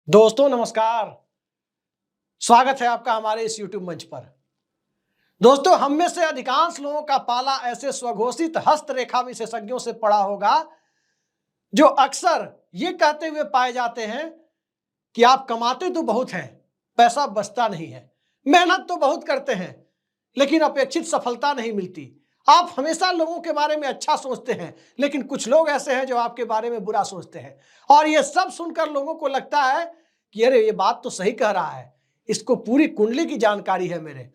दोस्तों नमस्कार। स्वागत है आपका हमारे इस YouTube मंच पर। दोस्तों, हम में से अधिकांश लोगों का पाला ऐसे स्वघोषित हस्तरेखा विशेषज्ञों से पड़ा होगा जो अक्सर ये कहते हुए पाए जाते हैं कि आप कमाते तो बहुत हैं, पैसा बचता नहीं है, मेहनत तो बहुत करते हैं लेकिन अपेक्षित सफलता नहीं मिलती। आप हमेशा लोगों के बारे में अच्छा सोचते हैं, लेकिन कुछ लोग ऐसे हैं जो आपके बारे में बुरा सोचते हैं। और ये सब सुनकर लोगों को लगता है कि अरे ये बात तो सही कह रहा है, इसको पूरी कुंडली की जानकारी है। मेरे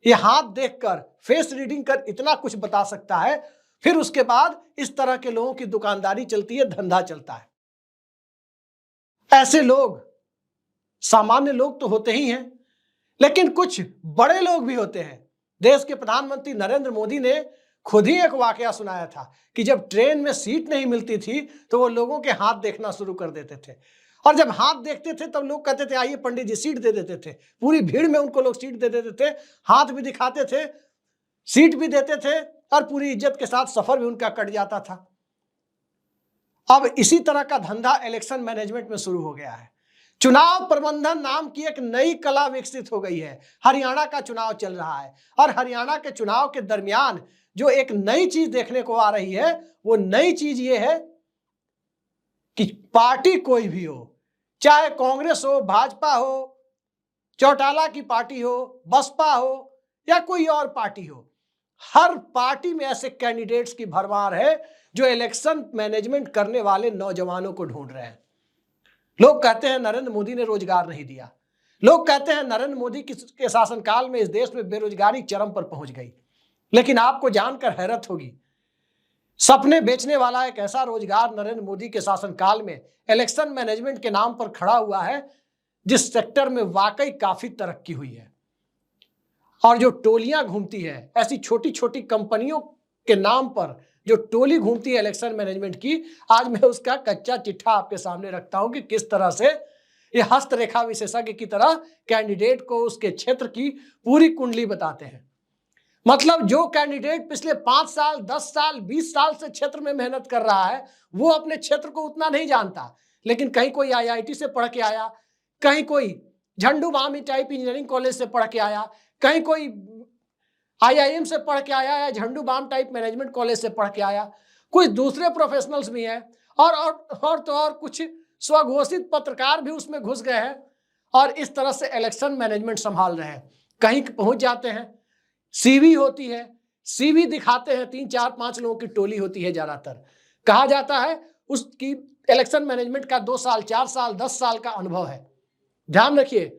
ये हाथ देखकर, फेस रीडिंग कर इतना कुछ बता सकता है। फिर उसके बाद इस तरह के लोगों की दुकानदारी चलती है, धंधा चलता है। ऐसे लोग सामान्य लोग तो होते ही हैं, लेकिन कुछ बड़े लोग भी होते हैं। देश के प्रधानमंत्री नरेंद्र मोदी ने खुद ही एक वाकया सुनाया था कि जब ट्रेन में सीट नहीं मिलती थी तो वो लोगों के हाथ देखना शुरू कर देते थे, और जब हाथ देखते थे तब लोग कहते थे आइए पंडित जी, सीट दे देते थे। पूरी भीड़ में उनको लोग सीट दे देते थे, हाथ भी दिखाते थे, सीट भी देते थे, और पूरी इज्जत के साथ सफर भी उनका कट जाता था। अब इसी तरह का धंधा इलेक्शन मैनेजमेंट में शुरू हो गया है। चुनाव प्रबंधन नाम की एक नई कला विकसित हो गई है। हरियाणा का चुनाव चल रहा है, और हरियाणा के चुनाव के दरमियान जो एक नई चीज देखने को आ रही है, वो नई चीज ये है कि पार्टी कोई भी हो, चाहे कांग्रेस हो, भाजपा हो, चौटाला की पार्टी हो, बसपा हो, या कोई और पार्टी हो, हर पार्टी में ऐसे कैंडिडेट्स की भरमार है जो इलेक्शन मैनेजमेंट करने वाले नौजवानों को ढूंढ रहे हैं। लोग कहते हैं नरेंद्र मोदी ने रोजगार नहीं दिया। लोग कहते हैं नरेंद्र मोदी के शासनकाल में इस देश में बेरोजगारी चरम पर पहुंच गई। लेकिन आपको जानकर हैरत होगी, सपने बेचने वाला एक ऐसा रोजगार नरेंद्र मोदी के शासनकाल में इलेक्शन मैनेजमेंट के नाम पर खड़ा हुआ है जिस सेक्टर में वाकई काफी तरक्की हुई है। और जो टोलियां घूमती है, ऐसी छोटी छोटी कंपनियों के नाम पर जो टोली घूमती है इलेक्शन मैनेजमेंट की, आज मैं उसका कच्चा चिट्ठा आपके सामने रखता हूं कि किस तरह से ये हस्तरेखा विशेषज्ञ की तरह कैंडिडेट को उसके क्षेत्र की पूरी कुंडली बताते हैं। मतलब जो कैंडिडेट पिछले 5 साल, 10 साल, 20 साल से क्षेत्र में मेहनत कर रहा है, वो अपने क्षेत्र को उतना नहीं जानता। लेकिन कहीं कोई IIT से पढ़ के आया, कहीं कोई झंडू बामी टाइप इंजीनियरिंग कॉलेज से पढ़ के आया, कहीं कोई IIM से पढ़ के आया, या झंडू बाम टाइप मैनेजमेंट कॉलेज से पढ़ के आया। कुछ दूसरे प्रोफेशनल्स भी हैं, और कुछ स्वघोषित पत्रकार भी उसमें घुस गए हैं, और इस तरह से इलेक्शन मैनेजमेंट संभाल रहे हैं। कहीं पहुंच जाते हैं, CV होती है, CV दिखाते हैं, 3, 4, 5 लोगों की टोली होती है। ज्यादातर कहा जाता है उसकी इलेक्शन मैनेजमेंट का 2 साल, 4 साल, 10 साल का अनुभव है। ध्यान रखिए,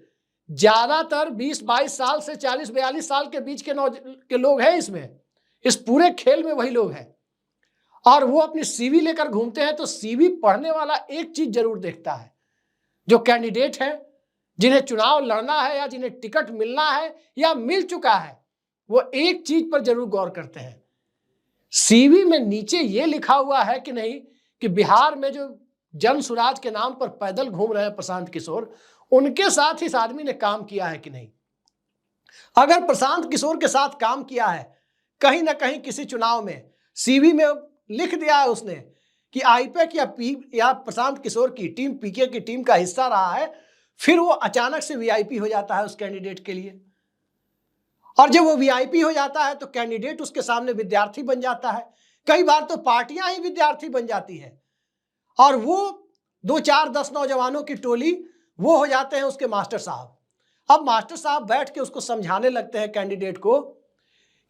ज्यादातर 20-22 साल से 40-42 साल के बीच के लोग हैं इसमें। इस पूरे खेल में वही लोग हैं, और वो अपनी CV लेकर घूमते हैं। तो CV पढ़ने वाला एक चीज जरूर देखता है, जो कैंडिडेट है जिन्हें चुनाव लड़ना है, या जिन्हें टिकट मिलना है या मिल चुका है, वो एक चीज पर जरूर गौर करते हैं, CV में नीचे ये लिखा हुआ है कि नहीं कि बिहार में जो जन सुराज के नाम पर पैदल घूम रहे हैं प्रशांत किशोर, उनके साथ इस आदमी ने काम किया है कि नहीं। अगर प्रशांत किशोर के साथ काम किया है कहीं ना कहीं किसी चुनाव में, CV में लिख दिया है उसने कि आईपैक या प्रशांत किशोर की टीम, PK की टीम का हिस्सा रहा है, फिर वो अचानक से VIP हो जाता है उस कैंडिडेट के लिए। और जब वो VIP हो जाता है तो कैंडिडेट उसके सामने विद्यार्थी बन जाता है। कई बार तो पार्टियां ही विद्यार्थी बन जाती है, और वो 2, 4, 10 नौजवानों की टोली वो हो जाते हैं उसके मास्टर साहब। अब मास्टर साहब बैठ के उसको समझाने लगते हैं कैंडिडेट को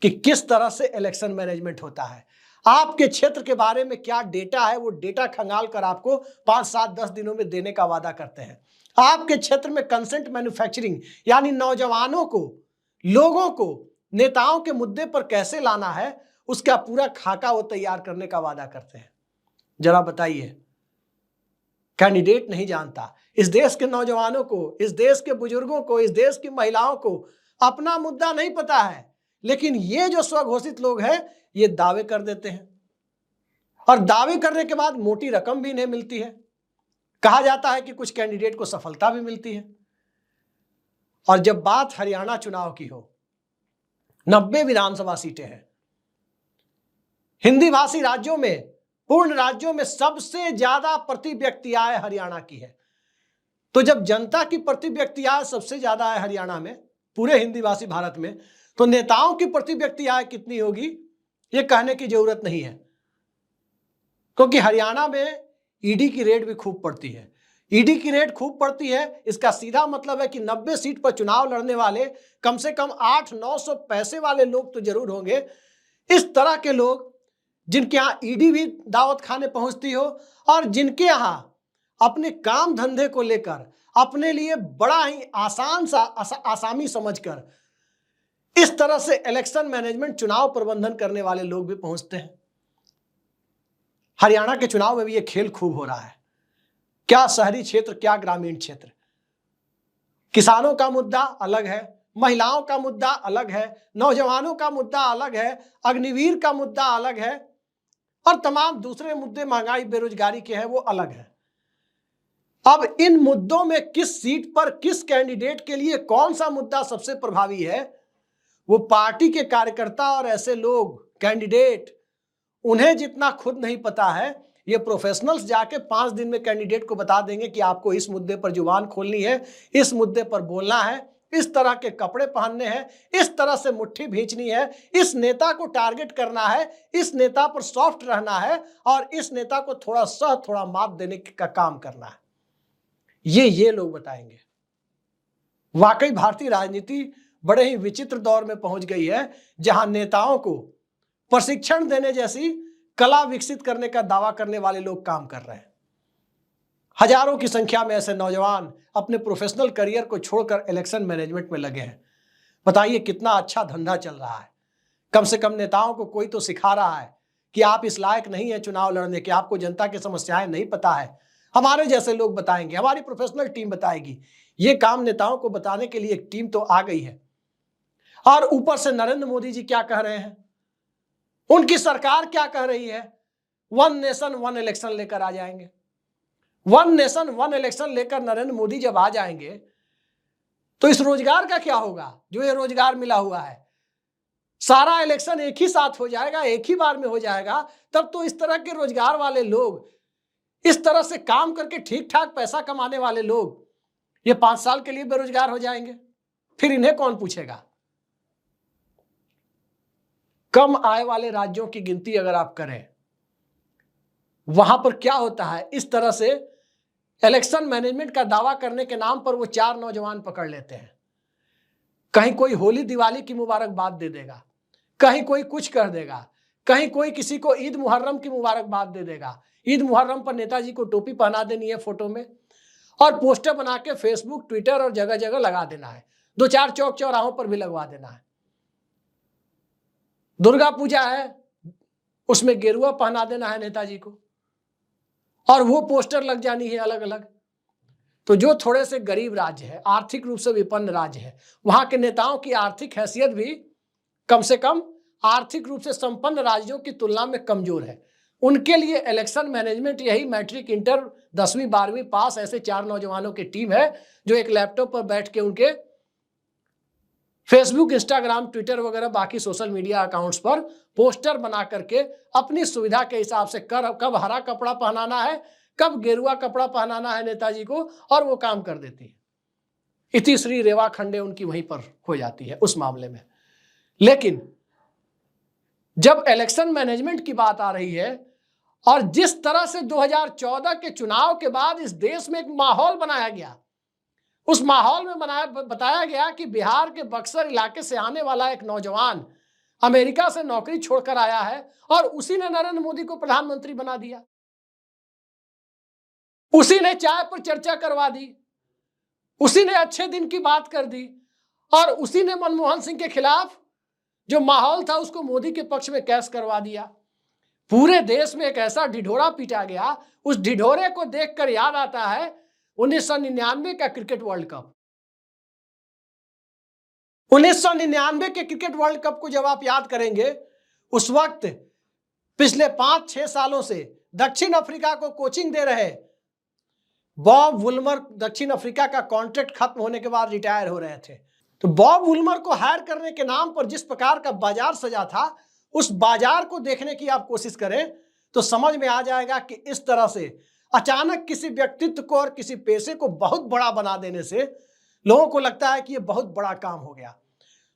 कि किस तरह से इलेक्शन मैनेजमेंट होता है। आपके क्षेत्र के बारे में क्या डेटा है, वो डेटा खंगाल कर आपको 5, 7, 10 दिनों में देने का वादा करते हैं। आपके क्षेत्र में कंसेंट मैन्युफैक्चरिंग, यानी नौजवानों को, लोगों को नेताओं के मुद्दे पर कैसे लाना है, उसका पूरा खाका वो तैयार करने का वादा करते हैं। जरा बताइए, कैंडिडेट नहीं जानता, इस देश के नौजवानों को, इस देश के बुजुर्गों को, इस देश की महिलाओं को अपना मुद्दा नहीं पता है, लेकिन ये जो स्वघोषित लोग हैं ये दावे कर देते हैं, और दावे करने के बाद मोटी रकम भी इन्हें मिलती है। कहा जाता है कि कुछ कैंडिडेट को सफलता भी मिलती है। और जब बात हरियाणा चुनाव की हो, 90 विधानसभा सीटें हैं। हिंदी भाषी राज्यों में, पूर्ण राज्यों में सबसे ज्यादा प्रति व्यक्ति आय हरियाणा की है। तो जब जनता की प्रति व्यक्ति आय सबसे ज्यादा है हरियाणा में, पूरे हिंदी भाषी भारत में, तो नेताओं की प्रति व्यक्ति आय कितनी होगी ये कहने की जरूरत नहीं है, क्योंकि हरियाणा में ईडी की रेड भी खूब पड़ती है। ईडी की रेड खूब पड़ती है, इसका सीधा मतलब है कि 90 सीट पर चुनाव लड़ने वाले कम से कम 800-900 पैसे वाले लोग तो जरूर होंगे। इस तरह के लोग जिनके यहाँ ईडी भी दावत खाने पहुंचती हो और जिनके यहाँ अपने काम धंधे को लेकर अपने लिए बड़ा ही आसान सा आसामी समझकर इस तरह से इलेक्शन मैनेजमेंट, चुनाव प्रबंधन करने वाले लोग भी पहुंचते हैं। हरियाणा के चुनाव में भी ये खेल खूब हो रहा है, क्या शहरी क्षेत्र क्या ग्रामीण क्षेत्र। किसानों का मुद्दा अलग है, महिलाओं का मुद्दा अलग है, नौजवानों का मुद्दा अलग है, अग्निवीर का मुद्दा अलग है और तमाम दूसरे मुद्दे महंगाई बेरोजगारी के हैं वो अलग है। अब इन मुद्दों में किस सीट पर किस कैंडिडेट के लिए कौन सा मुद्दा सबसे प्रभावी है, वो पार्टी के कार्यकर्ता और ऐसे लोग कैंडिडेट उन्हें जितना खुद नहीं पता है, ये प्रोफेशनल्स जाके 5 दिन में कैंडिडेट को बता देंगे कि आपको इस मुद्दे पर जुबान खोलनी है, इस मुद्दे पर बोलना है, इस तरह के कपड़े पहनने हैं, इस तरह से मुट्ठी भींचनी है, इस नेता को टारगेट करना है, इस नेता पर सॉफ्ट रहना है और इस नेता को थोड़ा सह थोड़ा मात देने का काम करना है। ये लोग बताएंगे। वाकई भारतीय राजनीति बड़े ही विचित्र दौर में पहुंच गई है, जहां नेताओं को प्रशिक्षण देने जैसी कला विकसित करने का दावा करने वाले लोग काम कर रहे हैं। हजारों की संख्या में ऐसे नौजवान अपने प्रोफेशनल करियर को छोड़कर इलेक्शन मैनेजमेंट में लगे हैं। बताइए कितना अच्छा धंधा चल रहा है। कम से कम नेताओं को कोई तो सिखा रहा है कि आप इस लायक नहीं है चुनाव लड़ने के, आपको जनता की समस्याएं नहीं पता है, हमारे जैसे लोग बताएंगे, हमारी प्रोफेशनल टीम बताएगी। ये काम नेताओं को बताने के लिए एक टीम तो आ गई है। और ऊपर से नरेंद्र मोदी जी क्या कह रहे हैं, उनकी सरकार क्या कह रही है, 1 नेशन 1 इलेक्शन लेकर आ जाएंगे। 1 नेशन 1 इलेक्शन लेकर नरेंद्र मोदी जब आ जाएंगे तो इस रोजगार का क्या होगा, जो ये रोजगार मिला हुआ है। सारा इलेक्शन एक ही साथ हो जाएगा, एक ही बार में हो जाएगा। तब तो इस तरह के रोजगार वाले लोग, इस तरह से काम करके ठीक ठाक पैसा कमाने वाले लोग, ये 5 साल के लिए बेरोजगार हो जाएंगे। फिर इन्हें कौन पूछेगा। कम आय वाले राज्यों की गिनती अगर आप करें, वहां पर क्या होता है, इस तरह से इलेक्शन मैनेजमेंट का दावा करने के नाम पर वो 4 नौजवान पकड़ लेते हैं। कहीं कोई होली दिवाली की मुबारकबाद दे देगा, कहीं कोई कुछ कर देगा, कहीं कोई किसी को ईद मुहर्रम की मुबारकबाद दे देगा। ईद मुहर्रम पर नेताजी को टोपी पहना देनी है फोटो में और पोस्टर बना के फेसबुक, ट्विटर और जगह जगह लगा देना है। 2-4 चौक चौराहों पर भी लगवा देना है। दुर्गा पूजा है, उसमें गेरुआ पहना देना है नेताजी को और वो पोस्टर लग जानी है अलग अलग। तो जो थोड़े से गरीब राज्य है, आर्थिक रूप से विपन्न राज्य है, वहां के नेताओं की आर्थिक हैसियत भी कम से कम आर्थिक रूप से संपन्न राज्यों की तुलना में कमजोर है। उनके लिए इलेक्शन मैनेजमेंट यही मैट्रिक, इंटर, 10वीं 12वीं पास ऐसे 4 नौजवानों की टीम है जो एक लैपटॉप पर बैठ के उनके फेसबुक, इंस्टाग्राम, ट्विटर वगैरह बाकी सोशल मीडिया अकाउंट्स पर पोस्टर बना करके अपनी सुविधा के हिसाब से कब हरा कपड़ा पहनाना है, कब गेरुआ कपड़ा पहनाना है नेताजी को, और वो काम कर देती है। इति श्री रेवा खंडे उनकी वहीं पर हो जाती है उस मामले में। लेकिन जब इलेक्शन मैनेजमेंट की बात आ रही है और जिस तरह से 2014 के चुनाव के बाद इस देश में एक माहौल बनाया गया, उस माहौल में बताया गया कि बिहार के बक्सर इलाके से आने वाला एक नौजवान अमेरिका से नौकरी छोड़कर आया है और उसी ने नरेंद्र मोदी को प्रधानमंत्री बना दिया। उसी ने चाय पर चर्चा करवा दी, उसी ने अच्छे दिन की बात कर दी और उसी ने मनमोहन सिंह के खिलाफ जो माहौल था उसको मोदी के पक्ष में कैश करवा दिया। पूरे देश में एक ऐसा ढिढोरा पीटा गया, उस ढिढोरे को देखकर याद आता है 1999 का क्रिकेट वर्ल्ड कप। 1999 के क्रिकेट वर्ल्ड कप को जब आप याद करेंगे, उस वक्त पिछले 5-6 सालों से दक्षिण अफ्रीका को कोचिंग दे रहे बॉब वुल्मर दक्षिण अफ्रीका का कॉन्ट्रैक्ट खत्म होने के बाद रिटायर हो रहे थे। तो बॉब वुल्मर को हायर करने के नाम पर जिस प्रकार का बाजार सजा था, उस बाजार को देखने की आप कोशिश करें तो समझ में आ जाएगा कि इस तरह से अचानक किसी व्यक्तित्व को और किसी पेशे को बहुत बड़ा बना देने से लोगों को लगता है कि यह बहुत बड़ा काम हो गया।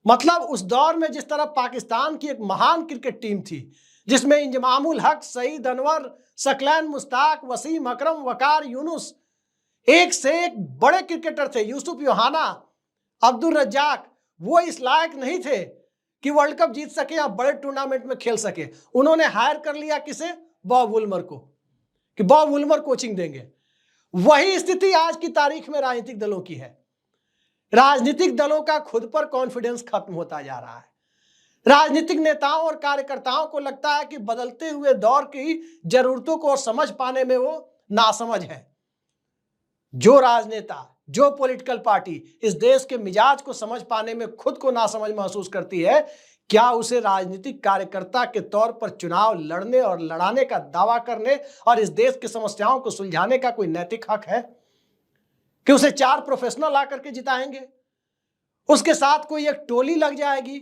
मतलब उस दौर में जिस तरह पाकिस्तान की एक महान क्रिकेट टीम थी, जिसमें इंजमामुल हक, सईद अनवर, सकलैन मुश्ताक, वसीम अकरम, वकार यूनुस, एक से एक बड़े क्रिकेटर थे, यूसुफ योहाना, अब्दुल रज्जाक, वो इस लायक नहीं थे कि वर्ल्ड कप जीत सके या बड़े टूर्नामेंट में खेल सके। उन्होंने हायर कर लिया किसे? बॉब वुल्मर को, कि बॉब वुल्मर कोचिंग देंगे। वही स्थिति आज की तारीख में राजनीतिक दलों की है। राजनीतिक दलों का खुद पर कॉन्फिडेंस खत्म होता जा रहा है। राजनीतिक नेताओं और कार्यकर्ताओं को लगता है कि बदलते हुए दौर की जरूरतों को समझ पाने में वो नासमझ है। जो राजनेता, जो पॉलिटिकल पार्टी इस देश के मिजाज को समझ पाने में खुद को नासमझ महसूस करती है, क्या उसे राजनीतिक कार्यकर्ता के तौर पर चुनाव लड़ने और लड़ाने का दावा करने और इस देश की समस्याओं को सुलझाने का कोई नैतिक हक है? कि उसे 4 प्रोफेशनल आकर के जिताएंगे, उसके साथ कोई एक टोली लग जाएगी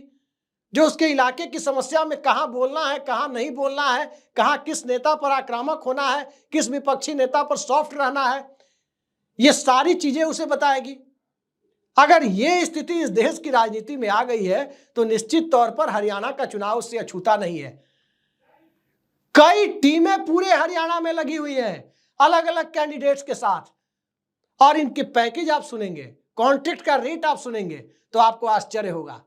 जो उसके इलाके की समस्या में कहां बोलना है, कहां नहीं बोलना है, कहां किस नेता पर आक्रामक होना है, किस विपक्षी नेता पर सॉफ्ट रहना है, ये सारी चीजें उसे बताएगी। अगर ये स्थिति इस देश की राजनीति में आ गई है तो निश्चित तौर पर हरियाणा का चुनाव उससे अछूता नहीं है। कई टीमें पूरे हरियाणा में लगी हुई हैं, अलग अलग कैंडिडेट्स के साथ, और इनके पैकेज आप सुनेंगे, कॉन्ट्रैक्ट का रेट आप सुनेंगे तो आपको आश्चर्य होगा।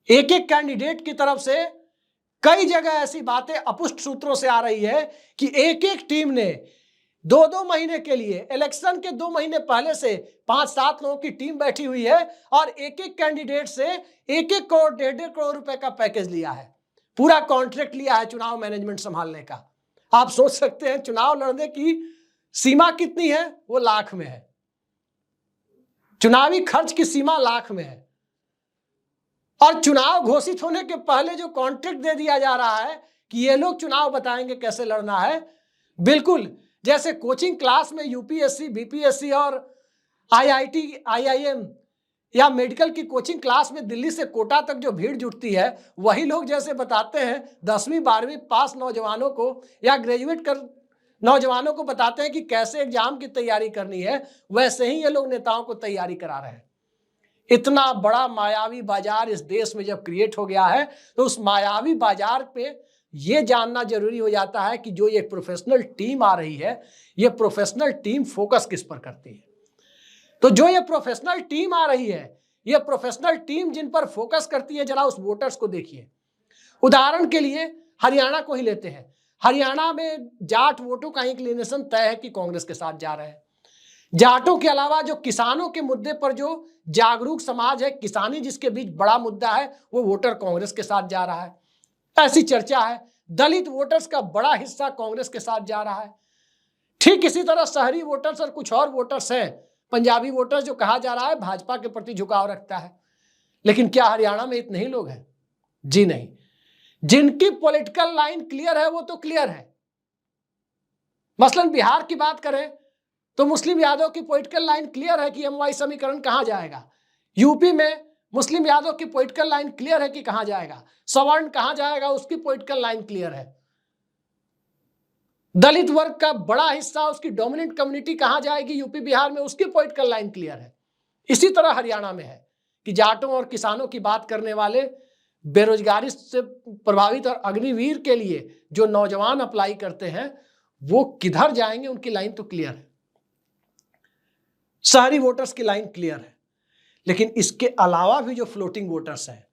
एक एक कैंडिडेट की तरफ से कई जगह ऐसी बातें अपुष्ट सूत्रों से आ रही है कि एक एक टीम ने 2-2 महीने के लिए, इलेक्शन के 2 महीने पहले से 5-7 लोगों की टीम बैठी हुई है और एक एक कैंडिडेट से 1-1 करोड़, 1.5 करोड़ रुपए का पैकेज लिया है, पूरा कॉन्ट्रैक्ट लिया है चुनाव मैनेजमेंट संभालने का। आप सोच सकते हैं चुनाव लड़ने की सीमा कितनी है? वो लाख में है। चुनावी खर्च की सीमा लाख में है, और चुनाव घोषित होने के पहले जो कॉन्ट्रैक्ट दे दिया जा रहा है कि ये लोग चुनाव बताएंगे कैसे लड़ना है, बिल्कुल जैसे कोचिंग क्लास में यूपीएससी, बीपीएससी और आईआईटी, आईआईएम या मेडिकल की कोचिंग क्लास में दिल्ली से कोटा तक जो भीड़ जुटती है, वही लोग जैसे बताते हैं 10वीं 12वीं पास नौजवानों को या ग्रेजुएट कर नौजवानों को बताते हैं कि कैसे एग्जाम की तैयारी करनी है, वैसे ही ये लोग नेताओं को तैयारी करा रहे हैं। इतना बड़ा मायावी बाजार इस देश में जब क्रिएट हो गया है तो उस मायावी बाजार पे ये जानना जरूरी हो जाता है कि जो ये प्रोफेशनल टीम आ रही है, ये प्रोफेशनल टीम फोकस किस पर करती है। तो जो ये प्रोफेशनल टीम आ रही है, ये प्रोफेशनल टीम जिन पर फोकस करती है, जरा उस वोटर्स को देखिए। उदाहरण के लिए हरियाणा को ही लेते हैं। हरियाणा में जाट वोटों का इंक्लिनेशन तय है कि कांग्रेस के साथ जा रहे हैं। जाटों के अलावा जो किसानों के मुद्दे पर जो जागरूक समाज है, किसानी जिसके बीच बड़ा मुद्दा है, वो वोटर कांग्रेस के साथ जा रहा है, ऐसी चर्चा है। दलित वोटर्स का बड़ा हिस्सा कांग्रेस के साथ जा रहा है। ठीक इसी तरह शहरी वोटर्स और कुछ और वोटर्स हैं, पंजाबी वोटर्स, जो कहा जा रहा है भाजपा के प्रति झुकाव रखता है। लेकिन क्या हरियाणा में इतने ही लोग हैं? जी नहीं। जिनकी पॉलिटिकल लाइन क्लियर है वो तो क्लियर है। मसलन बिहार की बात करें तो मुस्लिम यादव की पॉलिटिकल लाइन क्लियर है कि एमवाई समीकरण कहां जाएगा। यूपी में मुस्लिम यादव की पॉलिटिकल लाइन क्लियर है कि कहां जाएगा, सवर्ण कहां जाएगा, उसकी पॉलिटिकल लाइन क्लियर है। दलित वर्ग का बड़ा हिस्सा, उसकी डोमिनेंट कम्युनिटी कहां जाएगी यूपी बिहार में, उसकी पॉलिटिकल लाइन क्लियर है। इसी तरह हरियाणा में है कि जाटों और किसानों की बात करने वाले, बेरोजगारी से प्रभावित और अग्निवीर के लिए जो नौजवान अप्लाई करते हैं, वो किधर जाएंगे, उनकी लाइन तो क्लियर है। शहरी वोटर्स की लाइन क्लियर है। लेकिन इसके अलावा भी जो फ्लोटिंग वोटर्स हैं,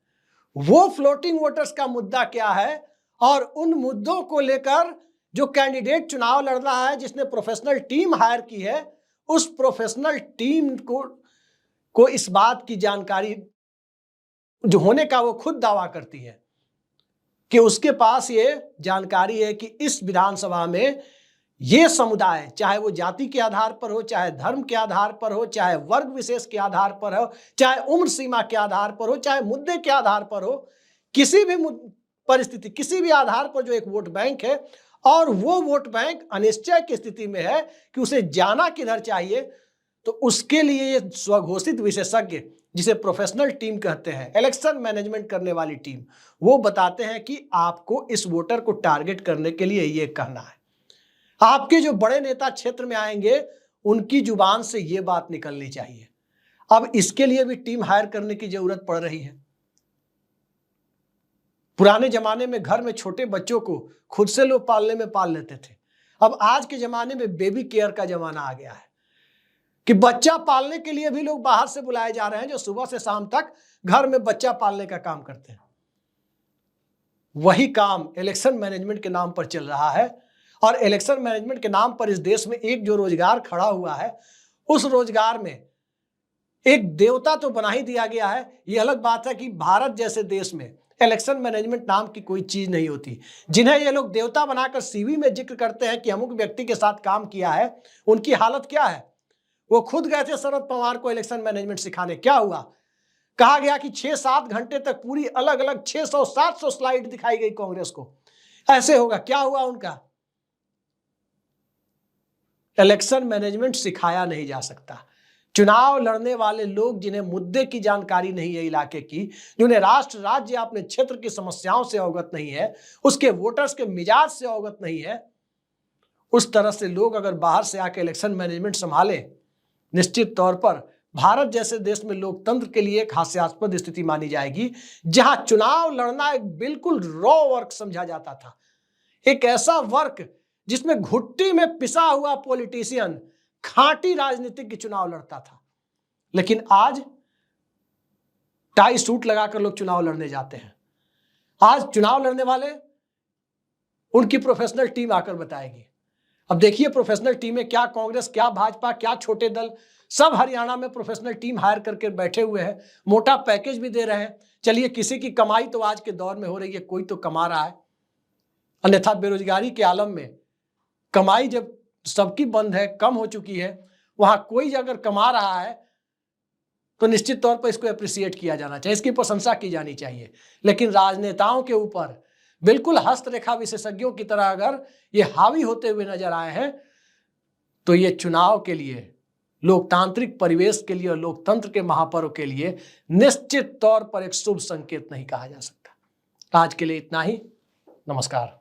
वो फ्लोटिंग वोटर्स का मुद्दा क्या है, और उन मुद्दों को लेकर जो कैंडिडेट चुनाव लड़ रहा है, जिसने प्रोफेशनल टीम हायर की है, उस प्रोफेशनल टीम को इस बात की जानकारी जो होने का वो खुद दावा करती है कि उसके पास ये जानकारी है कि इस विधानसभा में ये समुदाय, चाहे वो जाति के आधार पर हो, चाहे धर्म के आधार पर हो, चाहे वर्ग विशेष के आधार पर हो, चाहे उम्र सीमा के आधार पर हो, चाहे मुद्दे के आधार पर हो, किसी भी परिस्थिति, किसी भी आधार पर जो एक वोट बैंक है, और वो वोट बैंक अनिश्चय की स्थिति में है कि उसे जाना किधर चाहिए, तो उसके लिए ये स्वघोषित विशेषज्ञ, जिसे प्रोफेशनल टीम कहते हैं, इलेक्शन मैनेजमेंट करने वाली टीम, वो बताते हैं कि आपको इस वोटर को टारगेट करने के लिए ये कहना है। आपके जो बड़े नेता क्षेत्र में आएंगे उनकी जुबान से यह बात निकलनी चाहिए। अब इसके लिए भी टीम हायर करने की जरूरत पड़ रही है। पुराने जमाने में घर में छोटे बच्चों को खुद से लोग पालने में पाल लेते थे। अब आज के जमाने में बेबी केयर का जमाना आ गया है कि बच्चा पालने के लिए भी लोग बाहर से बुलाए जा रहे हैं, जो सुबह से शाम तक घर में बच्चा पालने का काम करते हैं। वही काम इलेक्शन मैनेजमेंट के नाम पर चल रहा है, और इलेक्शन मैनेजमेंट के नाम पर इस देश में एक जो रोजगार खड़ा हुआ है, उस रोजगार में एक देवता तो बना ही दिया गया है। यह अलग बात है कि भारत जैसे देश में इलेक्शन मैनेजमेंट नाम की कोई चीज नहीं होती। जिन्हें ये लोग देवता बनाकर सीवी में जिक्र करते हैं कि अमुक व्यक्ति के साथ काम किया है, उनकी हालत क्या है। वो खुद गए थे शरद पवार को इलेक्शन मैनेजमेंट सिखाने। क्या हुआ? कहा गया कि 6-7 घंटे तक पूरी अलग अलग 600-700 स्लाइड दिखाई गई कांग्रेस को। ऐसे होगा? क्या हुआ उनका? इलेक्शन मैनेजमेंट सिखाया नहीं जा सकता। चुनाव लड़ने वाले लोग जिन्हें मुद्दे की जानकारी नहीं है इलाके की, जिन्हें राष्ट्र राज्य अपने क्षेत्र की समस्याओं से अवगत नहीं है, उसके वोटर्स के मिजाज से अवगत नहीं है, उस तरह से लोग अगर बाहर से आके इलेक्शन मैनेजमेंट संभाले, निश्चित तौर पर भारत जैसे देश में लोकतंत्र के लिए एक हास्यास्पद स्थिति मानी जाएगी, जहां चुनाव लड़ना एक बिल्कुल रॉ वर्क समझा जाता था। एक ऐसा वर्क जिसमें घुट्टी में पिसा हुआ पॉलिटिशियन खांटी राजनीतिक की चुनाव लड़ता था। लेकिन आज टाई सूट लगाकर लोग चुनाव लड़ने जाते हैं। आज चुनाव लड़ने वाले उनकी प्रोफेशनल टीम आकर बताएगी। अब देखिए प्रोफेशनल टीमें, क्या कांग्रेस, क्या भाजपा, क्या छोटे दल, सब हरियाणा में प्रोफेशनल टीम हायर करके बैठे हुए हैं, मोटा पैकेज भी दे रहे हैं। चलिए, किसी की कमाई तो आज के दौर में हो रही है, कोई तो कमा रहा है, अन्यथा बेरोजगारी के आलम में कमाई जब सबकी बंद है, कम हो चुकी है, वहां कोई अगर कमा रहा है तो निश्चित तौर पर इसको अप्रिशिएट किया जाना चाहिए, इसकी प्रशंसा की जानी चाहिए। लेकिन राजनेताओं के ऊपर बिल्कुल हस्तरेखा विशेषज्ञों की तरह अगर ये हावी होते हुए नजर आए हैं, तो ये चुनाव के लिए, लोकतांत्रिक परिवेश के लिए और लोकतंत्र के महापर्व के लिए निश्चित तौर पर एक शुभ संकेत नहीं कहा जा सकता। आज के लिए इतना ही। नमस्कार।